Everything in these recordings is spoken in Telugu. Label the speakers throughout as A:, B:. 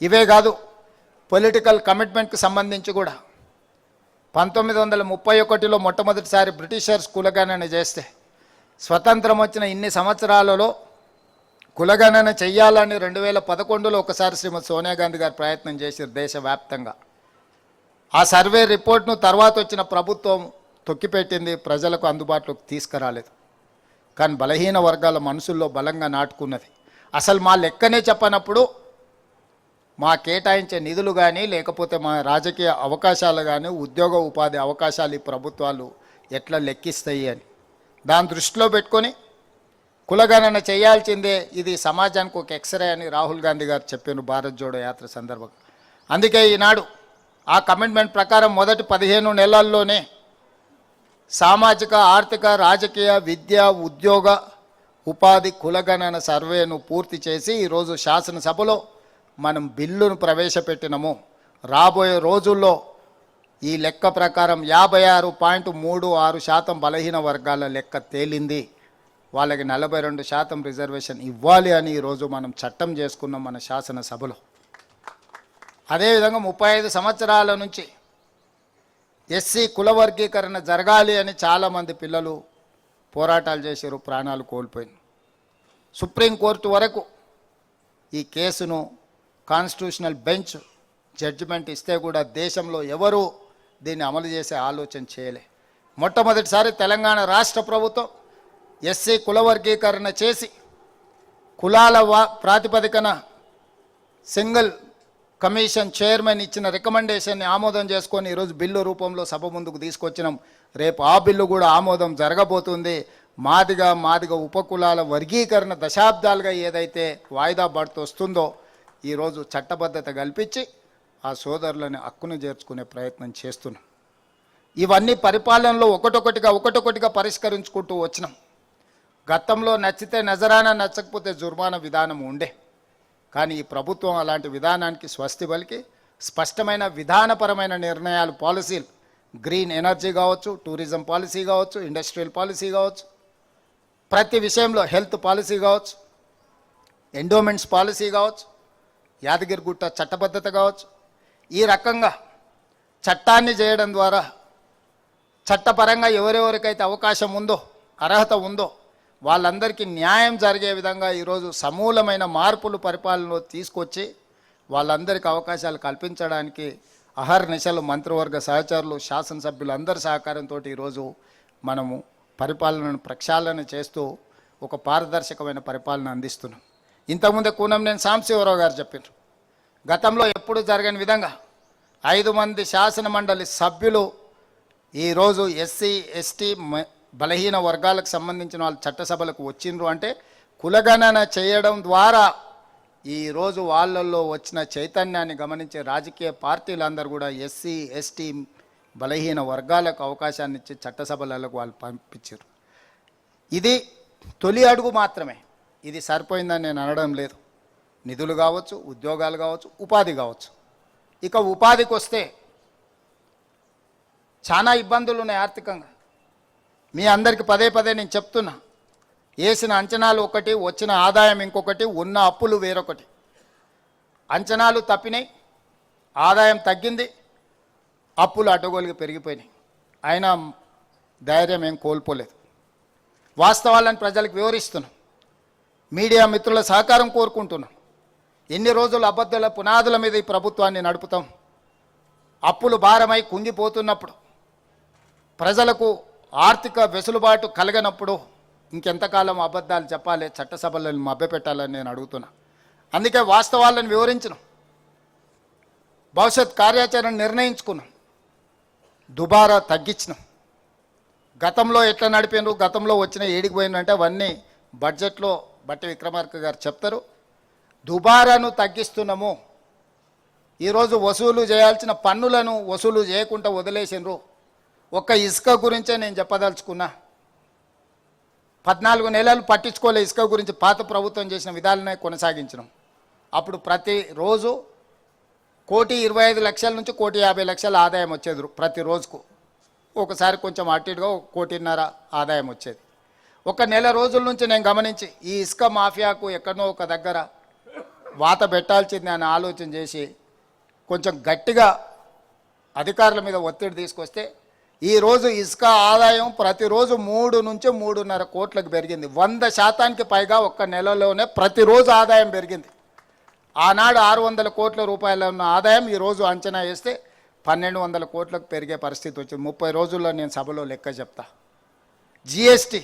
A: ఇవే కాదు, పొలిటికల్ కమిట్మెంట్కి సంబంధించి కూడా 1931లో మొట్టమొదటిసారి బ్రిటిషర్స్ కులగణన చేస్తే స్వతంత్రం వచ్చిన ఇన్ని సంవత్సరాలలో కులగణన చెయ్యాలని 2011లో ఒకసారి శ్రీమతి సోనియా గాంధీ గారు ప్రయత్నం చేశారు దేశవ్యాప్తంగా. ఆ సర్వే రిపోర్ట్ను తర్వాత వచ్చిన ప్రభుత్వం తొక్కిపెట్టింది, ప్రజలకు అందుబాటులోకి తీసుకురాలేదు. కానీ బలహీన వర్గాల మనసుల్లో బలంగా నాటుకున్నది. అసలు మా లెక్కనే చెప్పనప్పుడు మా కేటాయించే నిధులు కానీ లేకపోతే మా రాజకీయ అవకాశాలు కానీ ఉద్యోగ ఉపాధి అవకాశాలు ఈ ప్రభుత్వాలు ఎట్లా లెక్కిస్తాయి అని దాని దృష్టిలో పెట్టుకొని కులగణన చేయాల్సిందే, ఇది సమాజానికి ఒక ఎక్స్రే అని రాహుల్ గాంధీ గారు చెప్పారు భారత్ జోడో యాత్ర సందర్భంగా. అందుకే ఈనాడు ఆ కమిట్మెంట్ ప్రకారం మొదటి 15 నెలల్లోనే సామాజిక ఆర్థిక రాజకీయ విద్య ఉద్యోగ ఉపాధి కులగణన సర్వేను పూర్తి చేసి ఈరోజు శాసనసభలో మనం బిల్లును ప్రవేశపెట్టినము. రాబోయే రోజుల్లో ఈ లెక్క ప్రకారం 56.36% బలహీన వర్గాల లెక్క తేలింది. వాళ్ళకి 42% రిజర్వేషన్ ఇవ్వాలి అని ఈరోజు మనం చట్టం చేసుకున్నాం మన శాసనసభలో. అదేవిధంగా 35 సంవత్సరాల నుంచి ఎస్సీ కుల వర్గీకరణ జరగాలి అని చాలామంది పిల్లలు పోరాటాలు చేశారు, ప్రాణాలు కోల్పోయింది. సుప్రీంకోర్టు వరకు ఈ కేసును కాన్స్టిట్యూషనల్ బెంచ్ జడ్జిమెంట్ ఇస్తే కూడా దేశంలో ఎవరు దీన్ని అమలు చేసే ఆలోచన చేయలే. మొట్టమొదటిసారి తెలంగాణ రాష్ట్ర ప్రభుత్వం ఎస్సీ కుల వర్గీకరణ చేసి కులాల ప్రాతిపదికన సింగిల్ కమిషన్ చైర్మన్ ఇచ్చిన రికమెండేషన్ని ఆమోదం చేసుకొని ఈరోజు బిల్లు రూపంలో సభ ముందుకు తీసుకొచ్చినాం. రేపు ఆ బిల్లు కూడా ఆమోదం జరగబోతుంది. మాదిగ ఉపకులాల వర్గీకరణ దశాబ్దాలుగా ఏదైతే వాయిదా పడుతూ వస్తుందో ఈరోజు చట్టబద్ధత కల్పించి ఆ సోదరులని హక్కును చేర్చుకునే ప్రయత్నం చేస్తున్నాం. ఇవన్నీ పరిపాలనలో ఒకటొకటిగా పరిష్కరించుకుంటూ వచ్చినాం. గతంలో నచ్చితే నజరానా, నచ్చకపోతే జుర్మానా విధానం ఉండే. కానీ ఈ ప్రభుత్వం అలాంటి విధానానికి స్వస్తి పలికి స్పష్టమైన విధానపరమైన నిర్ణయాలు, పాలసీలు, గ్రీన్ ఎనర్జీ కావచ్చు, టూరిజం పాలసీ కావచ్చు, ఇండస్ట్రియల్ పాలసీ కావచ్చు, ప్రతి విషయంలో హెల్త్ పాలసీ కావచ్చు, ఎండోమెంట్స్ పాలసీ కావచ్చు, యాదగిరిగుట్ట చట్టబద్ధత కావచ్చు, ఈ రకంగా చట్టాన్ని చేయడం ద్వారా చట్టపరంగా ఎవరెవరికైతే అవకాశం ఉందో, అర్హత ఉందో వాళ్ళందరికీ న్యాయం జరిగే విధంగా ఈరోజు సమూలమైన మార్పులు పరిపాలనలో తీసుకొచ్చి వాళ్ళందరికీ అవకాశాలు కల్పించడానికి అహర్నిశలు మంత్రివర్గ సహచరులు, శాసనసభ్యులు అందరి సహకారంతో ఈరోజు మనము పరిపాలనను ప్రక్షాళన చేస్తూ ఒక పారదర్శకమైన పరిపాలన అందిస్తున్నాం. ఇంతకుముందే కూనంనేని సాంబశివరావు గారు చెప్పారు, గతంలో ఎప్పుడు జరగని విధంగా 5 మంది శాసన మండలి సభ్యులు ఈరోజు ఎస్సీ ఎస్టీ బలహీన వర్గాలకు సంబంధించిన వాళ్ళు చట్టసభలకు వచ్చిండ్రు అంటే కులగణన చేయడం ద్వారా ఈరోజు వాళ్ళల్లో వచ్చిన చైతన్యాన్ని గమనించే రాజకీయ పార్టీలందరూ కూడా ఎస్సీ ఎస్టీ బలహీన వర్గాలకు అవకాశాన్ని ఇచ్చి చట్టసభలకు వాళ్ళు పంపించారు. ఇది తొలి అడుగు మాత్రమే. ఇది సరిపోయిందని నేను అనడం లేదు. నిధులు కావచ్చు, ఉద్యోగాలు కావచ్చు, ఉపాధి కావచ్చు. ఇక ఉపాధికి వస్తే చాలా ఇబ్బందులు ఉన్నాయి ఆర్థికంగా. మీ అందరికీ పదే నేను చెప్తున్నా, వేసిన అంచనాలు ఒకటి, వచ్చిన ఆదాయం ఇంకొకటి, ఉన్న అప్పులు వేరొకటి. అంచనాలు తప్పినాయి, ఆదాయం తగ్గింది, అప్పులు అడ్డగోలుగా పెరిగిపోయినాయి. అయినా ధైర్యం ఏం కోల్పోలేదు. వాస్తవాలను ప్రజలకు వివరిస్తున్నాం. మీడియా మిత్రుల సహకారం కోరుకుంటున్నాం. ఎన్ని రోజులు అబద్ధాల పునాదుల మీద ఈ ప్రభుత్వాన్ని నడుపుతాం? అప్పులు భారమై కుంగిపోతున్నప్పుడు, ప్రజలకు ఆర్థిక వెసులుబాటు కలగనప్పుడు ఇంకెంతకాలం అబద్ధాలు చెప్పాలి, చట్టసభలను మభ్యపెట్టాలని నేను అడుగుతున్నా. అందుకే వాస్తవాలను వివరించినాం, భవిష్యత్ కార్యాచరణ నిర్ణయించుకున్నాం, దుబారా తగ్గించినాం. గతంలో ఎట్లా నడిపినారు, గతంలో వచ్చిన ఏడికి పోయిందంటే అవన్నీ బడ్జెట్లో బట్టి విక్రమార్క గారు చెప్తారు. దుబారాను తగ్గిస్తున్నాము. ఈరోజు వసూలు చేయాల్సిన పన్నులను వసూలు చేయకుండా వదిలేసినారు. ఒక్క ఇసుక గురించే నేను చెప్పదలుచుకున్నా. 14 నెలలు పట్టించుకోలే ఇసుక గురించి. పాత ప్రభుత్వం చేసిన విధాలనే కొనసాగించడం. అప్పుడు ప్రతిరోజు 1,25,00,000 నుంచి 1,50,00,000 ఆదాయం వచ్చేది ప్రతిరోజుకు. ఒకసారి కొంచెం అటు ఇటుగా 1,50,00,000 ఆదాయం వచ్చేది. ఒక నెల రోజుల నుంచి నేను గమనించి ఈ ఇసుక మాఫియాకు ఎక్కడనో ఒక దగ్గర వాత పెట్టాల్సింది అని ఆలోచన చేసి కొంచెం గట్టిగా అధికారుల మీద ఒత్తిడి తీసుకొస్తే ఈరోజు ఇసుక ఆదాయం ప్రతిరోజు 3 నుంచి 3.5 కోట్లకు పెరిగింది. 100% పైగా ఒక్క నెలలోనే ప్రతిరోజు ఆదాయం పెరిగింది. ఆనాడు 600 కోట్ల రూపాయల ఉన్న ఆదాయం ఈరోజు అంచనా వేస్తే 1200 కోట్లకు పెరిగే పరిస్థితి వచ్చింది. 30 రోజుల్లో నేను సభలో లెక్క చెప్తా. జిఎస్టీ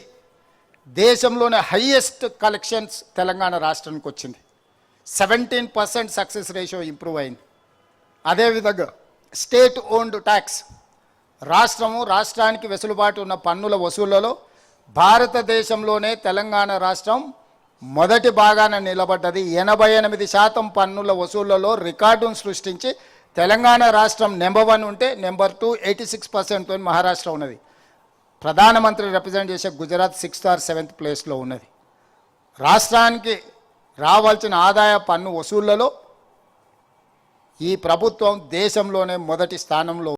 A: దేశంలోనే హయ్యెస్ట్ కలెక్షన్స్ తెలంగాణ రాష్ట్రానికి వచ్చింది. 17% సక్సెస్ రేషియో ఇంప్రూవ్ అయింది. అదేవిధంగా స్టేట్ ఓన్డ్ ట్యాక్స్ రాష్ట్రానికి వెసులుబాటు ఉన్న పన్నుల వసూళ్లలో భారతదేశంలోనే తెలంగాణ రాష్ట్రం మొదటి భాగాన నిలబడ్డది. 88% పన్నుల వసూళ్లలో రికార్డును సృష్టించి తెలంగాణ రాష్ట్రం నెంబర్ 1 ఉంటే నెంబర్ 2 86%తో మహారాష్ట్ర ఉన్నది. ప్రధానమంత్రి రిప్రజెంట్ చేసే గుజరాత్ 6th or 7th ప్లేస్లో ఉన్నది. రాష్ట్రానికి రావాల్సిన ఆదాయ పన్ను వసూళ్లలో ఈ ప్రభుత్వం దేశంలోనే మొదటి స్థానంలో